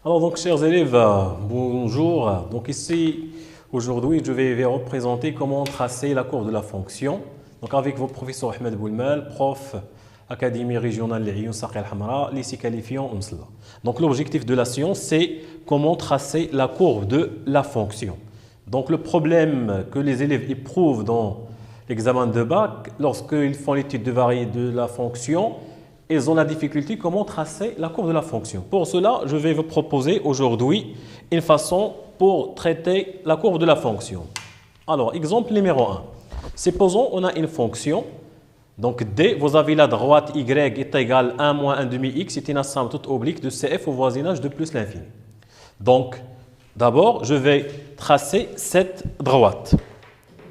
Alors donc chers élèves, bonjour. Donc ici aujourd'hui je vais vous représenter comment tracer la courbe de la fonction. Donc avec vos professeurs Ahmed Boulmal, prof Académie régionale Lyon Saqi Al-Hamra, lycée qualifiant Msla. Donc l'objectif de la science c'est comment tracer la courbe de la fonction. Donc le problème que les élèves éprouvent dans l'examen de bac lorsqu'ils font l'étude de la fonction, ils ont la difficulté comment tracer la courbe de la fonction. Pour cela, je vais vous proposer aujourd'hui une façon pour traiter la courbe de la fonction. Alors, exemple numéro 1. Supposons on a une fonction. Donc, D, vous avez la droite Y est égale 1 moins 1 demi X, c'est une asymptote oblique de CF au voisinage de plus l'infini. Donc, d'abord, je vais tracer cette droite.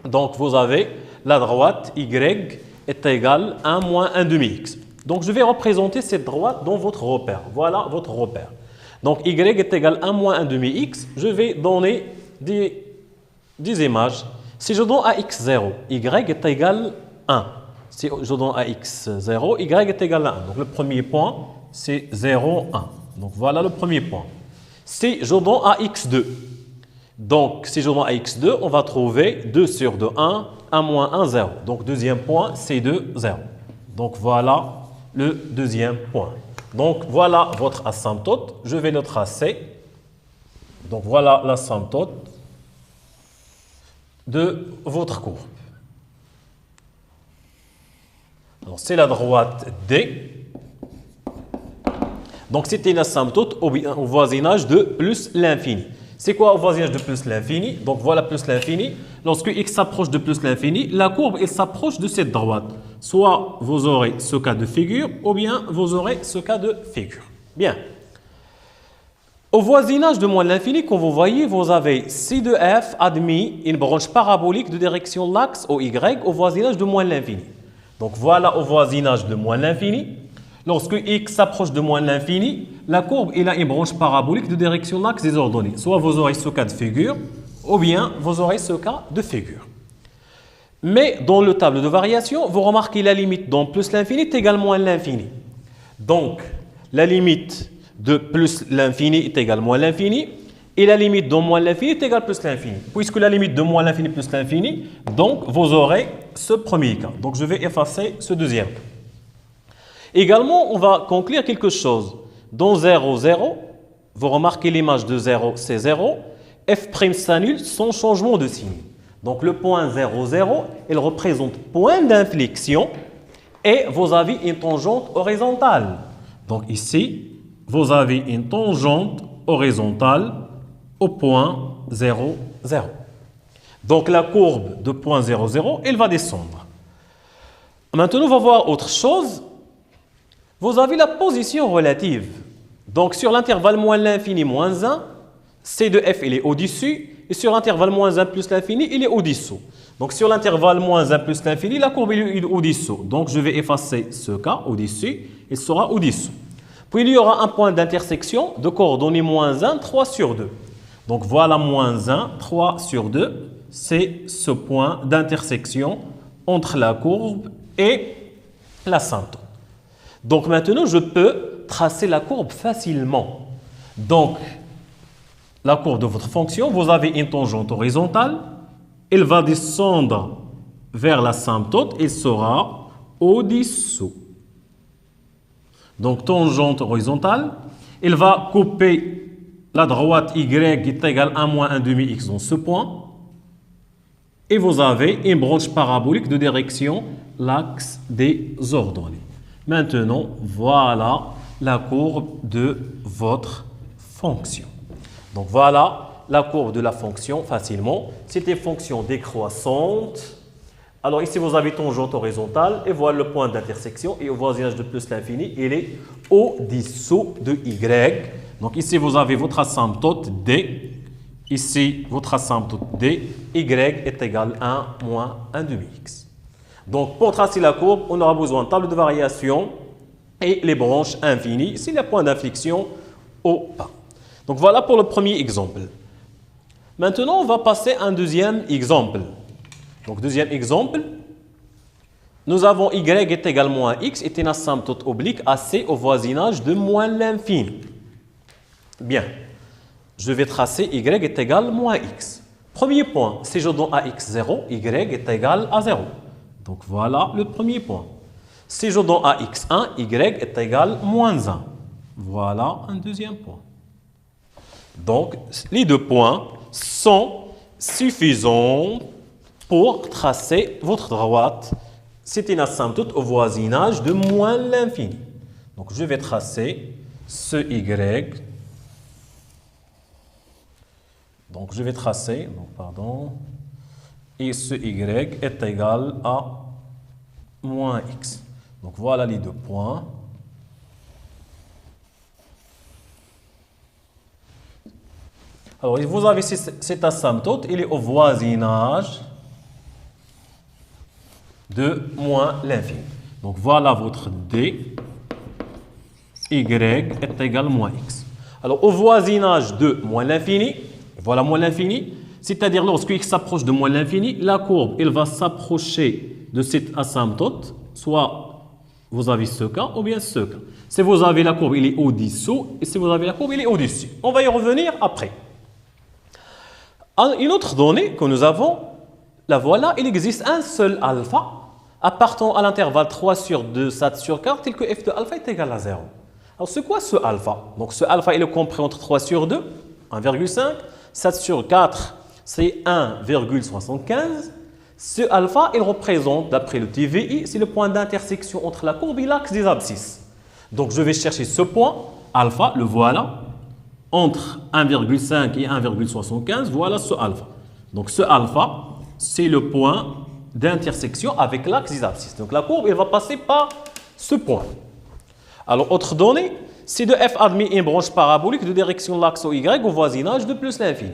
Donc, vous avez la droite Y est égale 1 moins 1 demi X. Donc, je vais représenter cette droite dans votre repère. Voilà votre repère. Donc, y est égal à 1 moins 1 demi x. Je vais donner des images. Si je donne à x0, y est égal à 1. Si je donne à x0, y est égal à 1. Donc, le premier point, c'est 0, 1. Donc, voilà le premier point. Si je donne à x2, donc, si je donne à x2, on va trouver 2 sur 2, 1, 1 moins 1, 0. Donc, deuxième point, c'est 2, 0. Donc, voilà le deuxième point. Donc, voilà votre asymptote. Je vais le tracer. Donc, voilà l'asymptote de votre courbe. Alors, c'est la droite D. Donc, c'était une asymptote au voisinage de plus l'infini. C'est quoi au voisinage de plus l'infini? Donc, voilà plus l'infini. Lorsque x s'approche de plus l'infini, la courbe, elle s'approche de cette droite. Soit vous aurez ce cas de figure, ou bien vous aurez ce cas de figure. Bien. Au voisinage de moins l'infini, comme vous voyez, vous avez C de F admis une branche parabolique de direction l'axe au Y au voisinage de moins l'infini. Donc, voilà au voisinage de moins l'infini. Lorsque x s'approche de moins l'infini, la courbe elle a une branche parabolique de direction l'axe des ordonnées. Soit vous aurez ce cas de figure, ou bien vous aurez ce cas de figure. Mais dans le tableau de variation, vous remarquez la limite dans plus l'infini est égale moins l'infini. Donc, la limite de plus l'infini est égale moins l'infini, et la limite de moins l'infini est égale plus l'infini. Puisque la limite de moins l'infini plus l'infini, donc vous aurez ce premier cas. Donc, je vais effacer ce deuxième cas. Également, on va conclure quelque chose. Dans 0, 0, vous remarquez l'image de 0, c'est 0. F' s'annule sans changement de signe. Donc, le point 0, 0, il représente point d'inflexion et vous avez une tangente horizontale. Donc, ici, vous avez une tangente horizontale au point 0, 0. Donc, la courbe de point 0, 0, elle va descendre. Maintenant, on va voir autre chose. Vous avez la position relative. Donc, sur l'intervalle moins l'infini moins 1, C de F, il est au-dessus. Et sur l'intervalle moins 1 plus l'infini, il est au-dessous. Donc, sur l'intervalle moins 1 plus l'infini, la courbe est au-dessous. Donc, je vais effacer ce cas au-dessus. Il sera au-dessous. Puis, il y aura un point d'intersection de coordonnées moins 1, 3 sur 2. Donc, voilà moins 1, 3 sur 2. C'est ce point d'intersection entre la courbe et l'asymptote. Donc maintenant, je peux tracer la courbe facilement. Donc, la courbe de votre fonction, vous avez une tangente horizontale. Elle va descendre vers l'asymptote et sera au-dessous. Donc, tangente horizontale. Elle va couper la droite Y est égale à moins 1 demi X dans ce point. Et vous avez une branche parabolique de direction l'axe des ordonnées. Maintenant, voilà la courbe de votre fonction. Donc, voilà la courbe de la fonction facilement. C'est une fonction décroissante. Alors, ici, vous avez tangente horizontale et voilà le point d'intersection. Et au voisinage de plus l'infini, il est au-dessous de Y. Donc, ici, vous avez votre asymptote D. Ici, votre asymptote D. Y est égal à 1 moins 1 demi X. Donc, pour tracer la courbe, on aura besoin de table de variation et les branches infinies, s'il y a point d'inflexion ou pas. Donc, voilà pour le premier exemple. Maintenant, on va passer à un deuxième exemple. Donc, deuxième exemple, nous avons y est égal à moins x est une asymptote oblique AC au voisinage de moins l'infini. Bien. Je vais tracer y est égal moins x. Premier point, si je donne à x 0, y est égal à 0. Donc voilà le premier point. Si je donne à x 1, y est égal à moins 1. Voilà un deuxième point. Donc les deux points sont suffisants pour tracer votre droite. C'est une asymptote au voisinage de moins l'infini. Donc je vais tracer ce y. Donc je vais tracer, et ce y est égal à moins x. Donc voilà les deux points. Alors vous avez cette asymptote, il est au voisinage de moins l'infini. Donc voilà votre d, y est égal à moins x. Alors au voisinage de moins l'infini, voilà moins l'infini, c'est-à-dire lorsque x s'approche de moins l'infini, la courbe elle va s'approcher de cette asymptote, soit vous avez ce cas ou bien ce cas. Si vous avez la courbe, il est au-dessous, et si vous avez la courbe, il est au-dessus. On va y revenir après. Une autre donnée que nous avons, la voilà, il existe un seul alpha appartenant à l'intervalle 3 sur 2, 7 sur 4, tel que f de alpha est égal à 0. Alors c'est quoi ce alpha? Donc ce alpha il est compris entre 3 sur 2, 1,5, 7 sur 4, c'est 1,75. Ce alpha, il représente, d'après le TVI, c'est le point d'intersection entre la courbe et l'axe des abscisses. Donc je vais chercher ce point, alpha, le voilà, entre 1,5 et 1,75, voilà ce alpha. Donc ce alpha, c'est le point d'intersection avec l'axe des abscisses. Donc la courbe, elle va passer par ce point. Alors, autre donnée, c'est de f admis une branche parabolique de direction de l'axe y au voisinage de plus l'infini.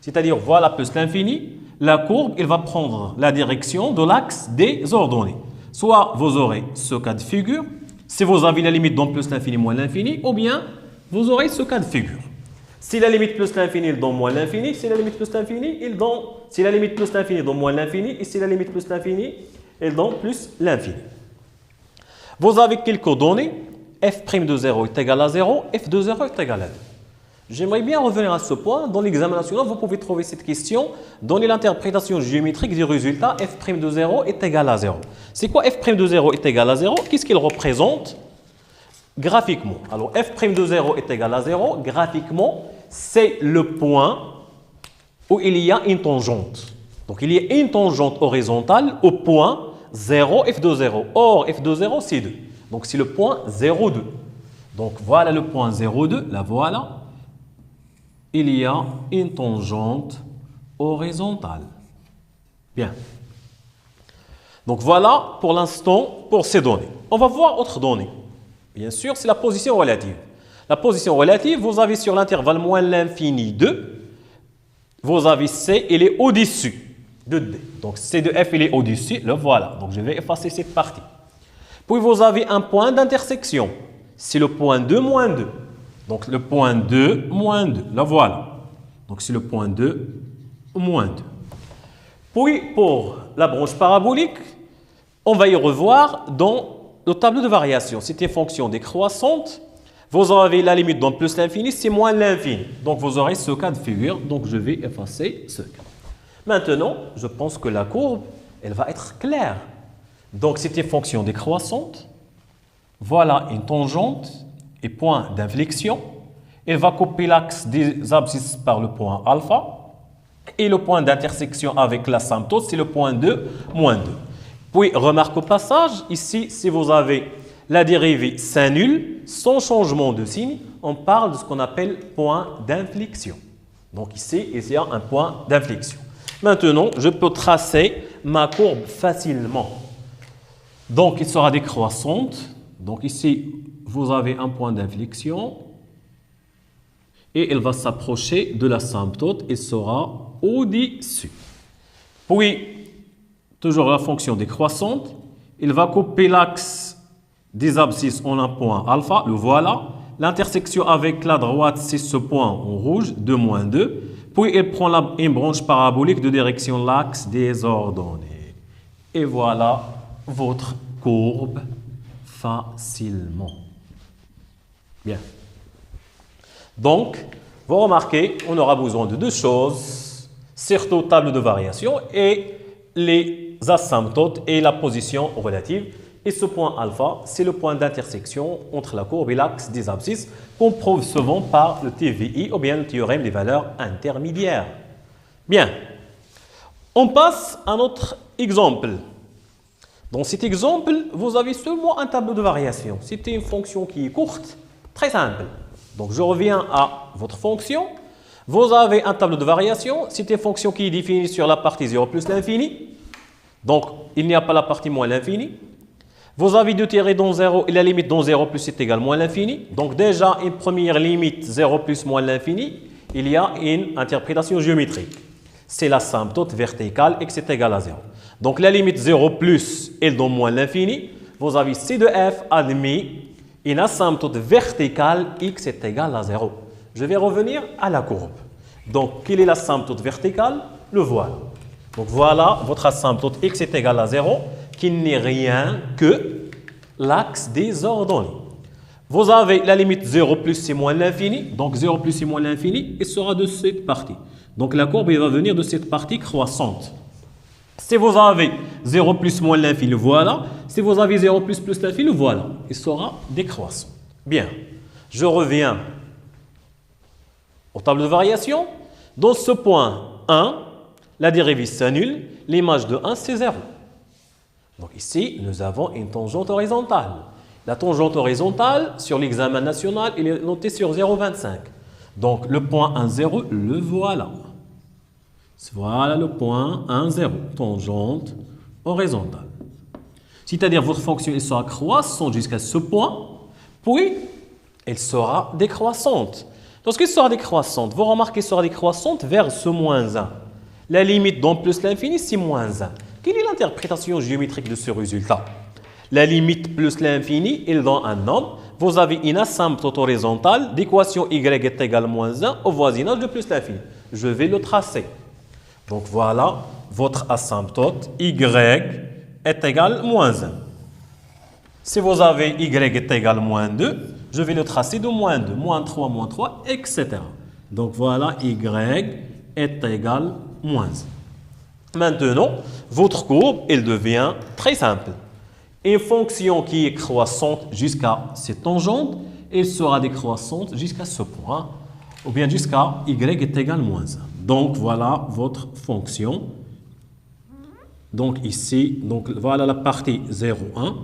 C'est-à-dire, voilà plus l'infini, la courbe, elle va prendre la direction de l'axe des ordonnées. Soit vous aurez ce cas de figure, si vous avez la limite dans plus l'infini moins l'infini, ou bien vous aurez ce cas de figure. Si la limite plus l'infini, il donne moins l'infini. Si la limite plus l'infini, il donne... Si la limite plus l'infini donne moins l'infini. Et si la limite plus l'infini, il donne plus l'infini. Vous avez quelques données. f' de 0 est égal à 0. f de 0 est égal à 2. J'aimerais bien revenir à ce point. Dans l'examen national, vous pouvez trouver cette question. Donnez l'interprétation géométrique du résultat. f' de 0 est égal à 0. C'est quoi f' de 0 est égal à 0? Qu'est-ce qu'il représente graphiquement? Alors, f' de 0 est égal à 0. Graphiquement, c'est le point où il y a une tangente. Donc, il y a une tangente horizontale au point 0, f de 0. Or, f de 0, c'est 2. Donc, c'est le point 0, 2. Donc, voilà le point 0, 2. La voilà. Il y a une tangente horizontale. Bien. Donc, voilà pour l'instant pour ces données. On va voir autre donnée. Bien sûr, c'est la position relative. La position relative, vous avez sur l'intervalle moins l'infini 2, vous avez C, il est au-dessus de D. Donc C de F, il est au-dessus, le voilà. Donc je vais effacer cette partie. Puis vous avez un point d'intersection. C'est le point 2, moins 2. Donc le point 2, moins 2, le voilà. Donc c'est le point 2, moins 2. Puis pour la branche parabolique, on va y revoir dans le tableau de variation. C'est une fonction décroissante. Vous avez la limite dans plus l'infini, c'est moins l'infini. Donc vous aurez ce cas de figure. Donc je vais effacer ce cas. Maintenant, je pense que la courbe, elle va être claire. Donc c'est une fonction décroissante. Voilà une tangente et point d'inflexion. Elle va couper l'axe des abscisses par le point alpha. Et le point d'intersection avec l'asymptote, c'est le point 2, moins 2. Puis, remarque au passage, ici, si vous avez la dérivée s'annule, sans changement de signe, on parle de ce qu'on appelle point d'inflexion. Donc ici, il y a un point d'inflexion. Maintenant, je peux tracer ma courbe facilement. Donc, il sera décroissante. Donc ici, vous avez un point d'inflexion. Et elle va s'approcher de l'asymptote et sera au-dessus. Puis, toujours la fonction décroissante, il va couper l'axe des abscisses en un point alpha, le voilà. L'intersection avec la droite, c'est ce point en rouge, 2, moins 2. Puis, il prend une branche parabolique de direction l'axe des ordonnées. Et voilà votre courbe facilement. Bien. Donc, vous remarquez, on aura besoin de deux choses, surtout table de variation et les asymptotes et la position relative. Et ce point alpha, c'est le point d'intersection entre la courbe et l'axe des abscisses qu'on prouve souvent par le TVI ou bien le théorème des valeurs intermédiaires. Bien, on passe à notre exemple. Dans cet exemple, vous avez seulement un tableau de variation. C'était une fonction qui est courte, très simple. Donc, je reviens à votre fonction. Vous avez un tableau de variation. C'est une fonction qui est définie sur la partie 0 plus l'infini. Donc, il n'y a pas la partie moins l'infini. Vous avez deux tirés dans 0 et la limite dans 0 plus est égale moins l'infini. Donc, déjà, une première limite 0 plus moins l'infini, il y a une interprétation géométrique. C'est l'asymptote verticale x est égal à 0. Donc, la limite 0 plus est dans moins l'infini. Vous avez C de f admis une asymptote verticale x est égal à 0. Je vais revenir à la courbe. Donc, quelle est l'asymptote verticale? Le voilà. Donc, voilà votre asymptote x est égal à 0 qui n'est rien que l'axe des ordonnées. Vous avez la limite 0 plus c'est moins l'infini. Donc, 0 plus c'est moins l'infini, il sera de cette partie. Donc, la courbe il va venir de cette partie croissante. Si vous avez 0 plus moins l'infini, voilà. Si vous avez 0 plus plus l'infini, voilà. Il sera décroissant. Bien. Je reviens au tableau de variation. Dans ce point 1, la dérivée s'annule. L'image de 1, c'est 0. Donc ici, nous avons une tangente horizontale. La tangente horizontale, sur l'examen national, il est noté sur 0,25. Donc le point 1, 0, le voilà. Voilà le point 1, 0, tangente horizontale. C'est-à-dire votre fonction elle sera croissante jusqu'à ce point, puis elle sera décroissante. Lorsqu'elle sera décroissante, vous remarquez qu'elle sera décroissante vers ce moins 1. La limite dans plus l'infini, c'est moins 1. Quelle est l'interprétation géométrique de ce résultat? La limite plus l'infini, il donne un nombre. Vous avez une asymptote horizontale d'équation y est égale à moins 1 au voisinage de plus l'infini. Je vais le tracer. Donc voilà votre asymptote y est égal à moins 1. Si vous avez y est égal à moins 2, je vais le tracer de moins 2, moins 3, etc. Donc voilà y est égal à moins 1. Maintenant, votre courbe, elle devient très simple. Une fonction qui est croissante jusqu'à cette tangente, elle sera décroissante jusqu'à ce point, ou bien jusqu'à y est égal à moins 1. Donc, voilà votre fonction. Donc, ici, donc, voilà la partie 0, 1.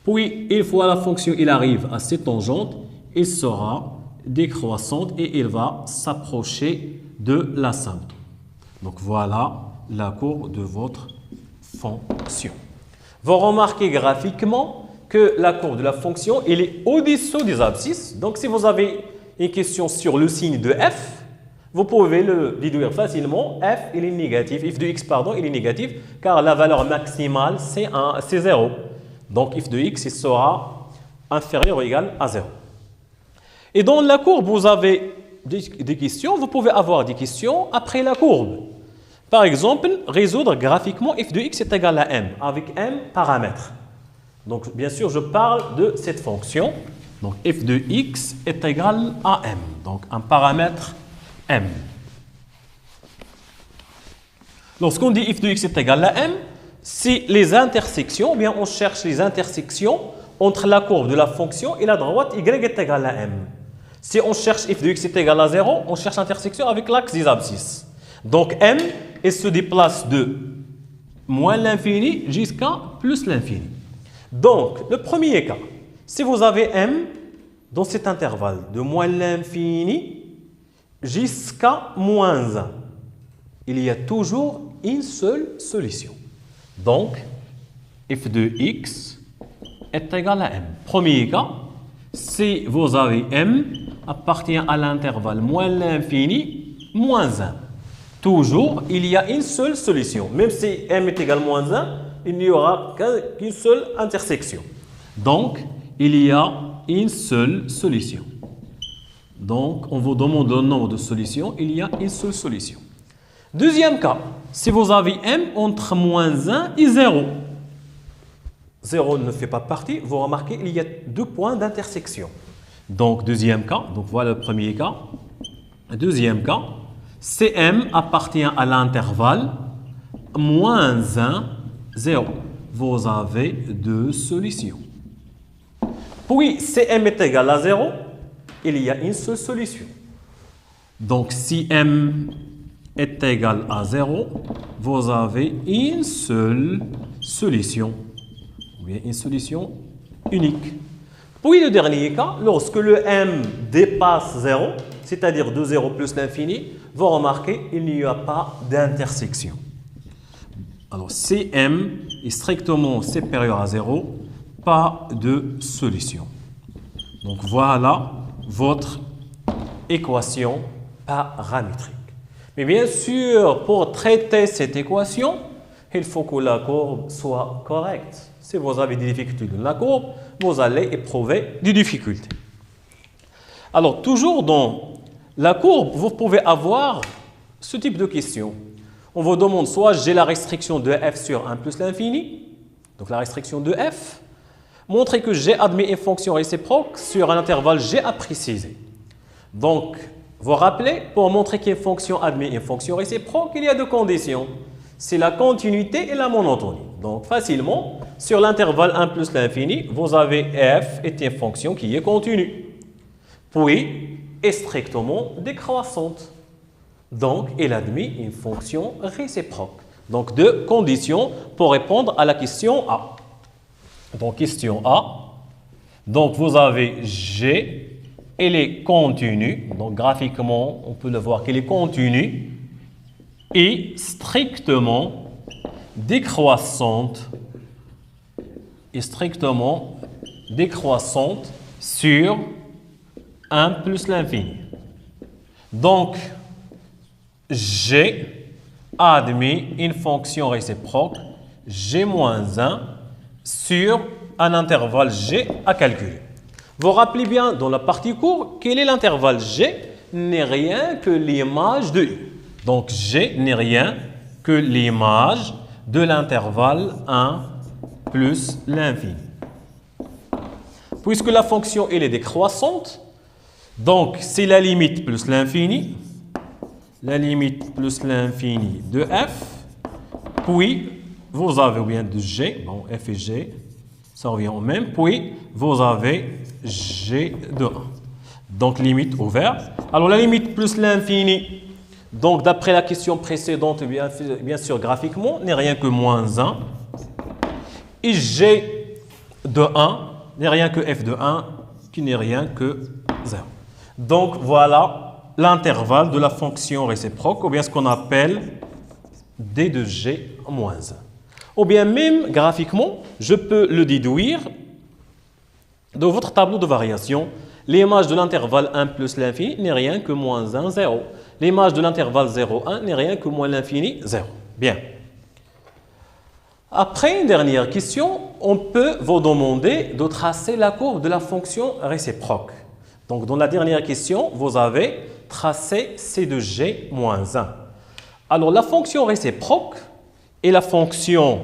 Puis, une fois la fonction il arrive à cette tangente, elle sera décroissante et elle va s'approcher de l'asymptote. Donc, voilà la courbe de votre fonction. Vous remarquez graphiquement que la courbe de la fonction elle est au-dessous des abscisses. Donc, si vous avez une question sur le signe de f, vous pouvez le déduire facilement. F, il est négatif. F de x, pardon, il est négatif car la valeur maximale, c'est 0. Donc, f de x il sera inférieur ou égal à 0. Et dans la courbe, vous avez des questions. Vous pouvez avoir des questions après la courbe. Par exemple, résoudre graphiquement f de x est égal à m, avec m paramètres. Donc, bien sûr, je parle de cette fonction. Donc, f de x est égal à m. Donc, un paramètre m. Lorsqu'on dit f de x est égal à m, c'est les intersections, ou bien on cherche les intersections entre la courbe de la fonction et la droite y est égal à m. Si on cherche f de x est égal à 0, on cherche l'intersection avec l'axe des abscisses. Donc, m, elle se déplace de moins l'infini jusqu'à plus l'infini. Donc, le premier cas, si vous avez m dans cet intervalle de moins l'infini jusqu'à moins 1, il y a toujours une seule solution. Donc, f de x est égal à m. Premier cas, si vous avez m appartient à l'intervalle moins l'infini moins 1. Toujours, il y a une seule solution. Même si m est égal à moins 1, il n'y aura qu'une seule intersection. Donc, il y a une seule solution. Donc, on vous demande le nombre de solutions. Il y a une seule solution. Deuxième cas, si vous avez m entre moins 1 et 0. 0 ne fait pas partie. Vous remarquez, il y a deux points d'intersection. Donc, deuxième cas. Donc, voilà le premier cas. Deuxième cas. Cm appartient à l'intervalle moins 1, 0. Vous avez deux solutions. Puis, Cm est égal à 0, il y a une seule solution. Donc, si m est égal à 0, vous avez une seule solution, ou bien une solution unique. Puis, le dernier cas, lorsque le m dépasse 0, c'est-à-dire de 0 plus l'infini, vous remarquez qu'il n'y a pas d'intersection. Alors, si m est strictement supérieur à 0, pas de solution. Donc, voilà votre équation paramétrique. Mais bien sûr, pour traiter cette équation, il faut que la courbe soit correcte. Si vous avez des difficultés dans la courbe, vous allez éprouver des difficultés. Alors, toujours dans la courbe, vous pouvez avoir ce type de question. On vous demande soit j'ai la restriction de f sur 1 plus l'infini, donc la restriction de f, montrer que g admet une fonction réciproque sur un intervalle g à préciser. Donc, vous rappelez, pour montrer qu'une fonction admet une fonction réciproque, il y a deux conditions. C'est la continuité et la monotonie. Donc, facilement, sur l'intervalle 1 plus l'infini, vous avez f est une fonction qui est continue. Puis, est strictement décroissante. Donc, elle admet une fonction réciproque. Donc, deux conditions pour répondre à la question A. Donc, question A. Donc, vous avez G, elle est continue. Donc, graphiquement, on peut le voir qu'elle est continue et strictement décroissante. Et strictement décroissante sur 1 plus l'infini. Donc, G admet une fonction réciproque G-1 sur un intervalle G à calculer. Vous rappelez bien dans la partie courbe, quel est l'intervalle G? N'est rien que l'image de U. Donc, G n'est rien que l'image de l'intervalle 1 plus l'infini. Puisque la fonction elle est décroissante, donc c'est la limite plus l'infini, la limite plus l'infini de f, puis vous avez bien de g, bon f et g, ça revient au même, puis vous avez g de 1. Donc limite ouverte. Alors la limite plus l'infini, donc d'après la question précédente, bien sûr graphiquement, n'est rien que moins 1. Et g de 1 n'est rien que f de 1, qui n'est rien que 0. Donc voilà l'intervalle de la fonction réciproque, ou bien ce qu'on appelle d de g moins 1. Ou bien même graphiquement, je peux le déduire de votre tableau de variation. L'image de l'intervalle 1 plus l'infini n'est rien que moins 1, 0. L'image de l'intervalle 0, 1 n'est rien que moins l'infini, 0. Bien. Après une dernière question, on peut vous demander de tracer la courbe de la fonction réciproque. Donc, dans la dernière question, vous avez tracé C de G moins 1. Alors, la fonction réciproque et la fonction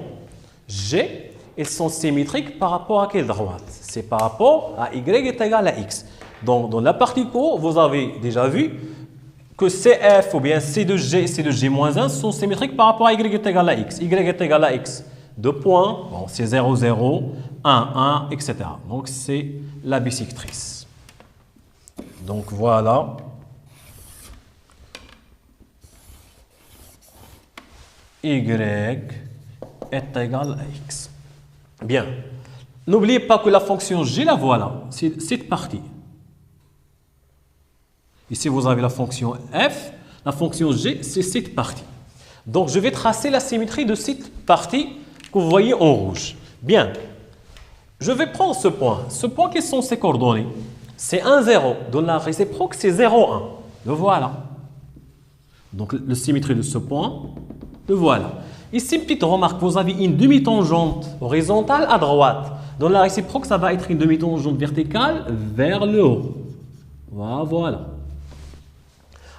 G, elles sont symétriques par rapport à quelle droite? C'est par rapport à Y est égal à X. Donc, dans la partie courbe, vous avez déjà vu que CF ou bien C de G et C de G moins 1 sont symétriques par rapport à Y est égal à X. Y est égal à X. 2 points, bon, c'est 0, 0, 1, 1, etc. Donc, c'est la bisectrice. Donc, voilà. Y est égal à X. Bien. N'oubliez pas que la fonction G, la voilà. C'est cette partie. Ici, vous avez la fonction F. La fonction G, c'est cette partie. Donc, je vais tracer la symétrie de cette partie que vous voyez en rouge. Bien. Je vais prendre ce point. Ce point, quelles sont ses coordonnées? C'est 1, 0. Dans la réciproque, c'est 0, 1. Le voilà. Donc, la symétrie de ce point, le voilà. Ici, une petite remarque. Vous avez une demi-tangente horizontale à droite. Dans la réciproque, ça va être une demi-tangente verticale vers le haut. Voilà.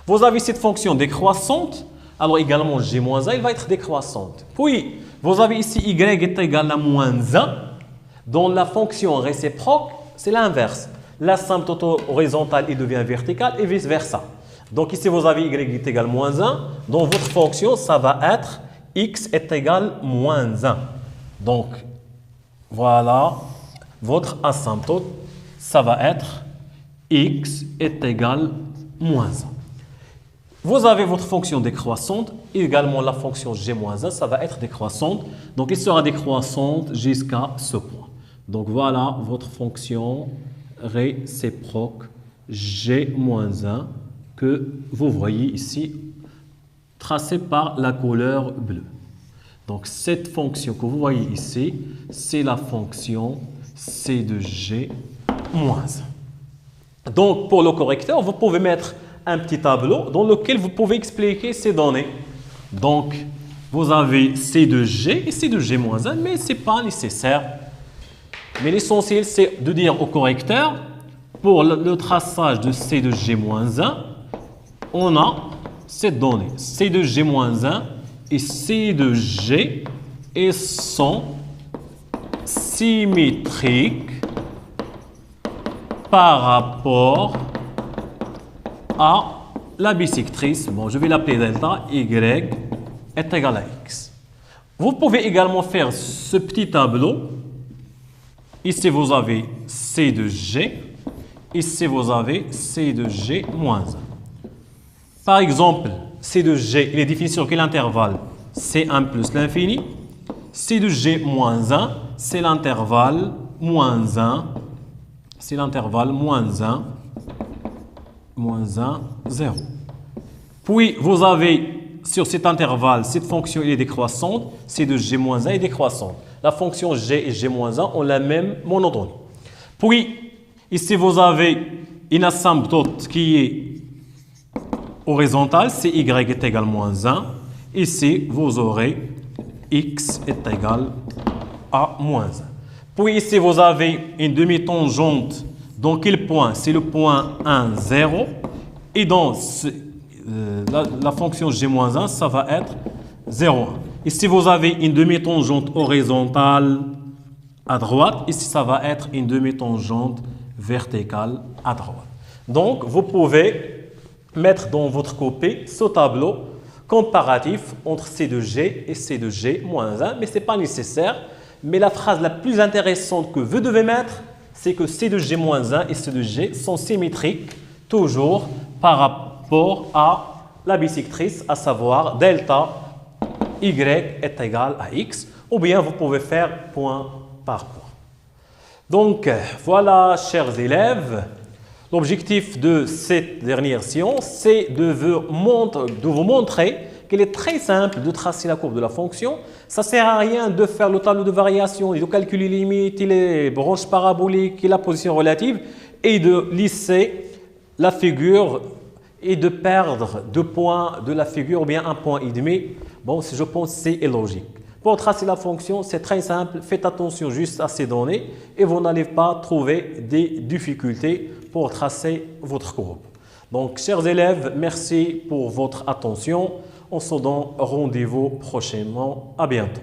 Vous avez cette fonction décroissante. Alors, également, G-1, il va être décroissante. Puis, vous avez ici Y est égal à moins 1. Dans la fonction réciproque, c'est l'inverse. l'asymptote horizontale il devient verticale et vice-versa. Donc ici, vous avez y est égal moins 1. Dans votre fonction, ça va être x est égal moins 1. Donc, voilà votre asymptote. Ça va être x est égal moins 1. Vous avez votre fonction décroissante, également la fonction g-1, ça va être décroissante. Donc, il sera décroissante jusqu'à ce point. Donc, voilà votre fonction réciproque g-1 que vous voyez ici, tracée par la couleur bleue. Donc, cette fonction que vous voyez ici, c'est la fonction c de g-1. Donc, pour le correcteur, vous pouvez mettre un petit tableau dans lequel vous pouvez expliquer ces données. Donc, vous avez c de g et c de g-1, mais ce n'est pas nécessaire. Mais l'essentiel, c'est de dire au correcteur, pour le traçage de c de g-1, on a cette donnée, c de g-1 et c de g et sont symétriques par rapport à la bisectrice, bon, je vais l'appeler delta, y est égal à x. Vous pouvez également faire ce petit tableau. Ici, vous avez c de g. Ici, vous avez c de g moins 1. Par exemple, c de g, il est défini sur quel intervalle? C1 plus l'infini. c de g moins 1, c'est l'intervalle moins 1. C'est l'intervalle moins 1. Moins 1, 0. Puis, vous avez sur cet intervalle, cette fonction est décroissante, c de g-1 est décroissante. La fonction g et g-1 ont la même monotonie. Puis, ici, vous avez une asymptote qui est horizontale, c'est y est égal à moins 1. Ici, vous aurez x est égal à moins 1. Puis, ici, vous avez une demi-tangente. Dans quel point? C'est le point 1, 0. Et dans la fonction g-1, ça va être 0,1. Ici, vous avez une demi-tangente horizontale à droite. Ici, ça va être une demi-tangente verticale à droite. Donc, vous pouvez mettre dans votre copie ce tableau comparatif entre C de G et C de G-1. Mais ce n'est pas nécessaire. Mais la phrase la plus intéressante que vous devez mettre, c'est que C de G-1 et C de G sont symétriques toujours par rapport à la bisectrice, à savoir delta y est égal à x, ou bien vous pouvez faire point par point. Donc voilà, chers élèves, l'objectif de cette dernière séance, c'est de vous montrer qu'il est très simple de tracer la courbe de la fonction. Ça ne sert à rien de faire le tableau de variation et de calculer les limites, les branches paraboliques et la position relative et de lisser la figure et de perdre 2 points de la figure ou bien 1,5 point. Bon, je pense que c'est logique. Pour tracer la fonction, c'est très simple. Faites attention juste à ces données et vous n'allez pas trouver des difficultés pour tracer votre courbe. Donc, chers élèves, merci pour votre attention. On se donne rendez-vous prochainement. À bientôt.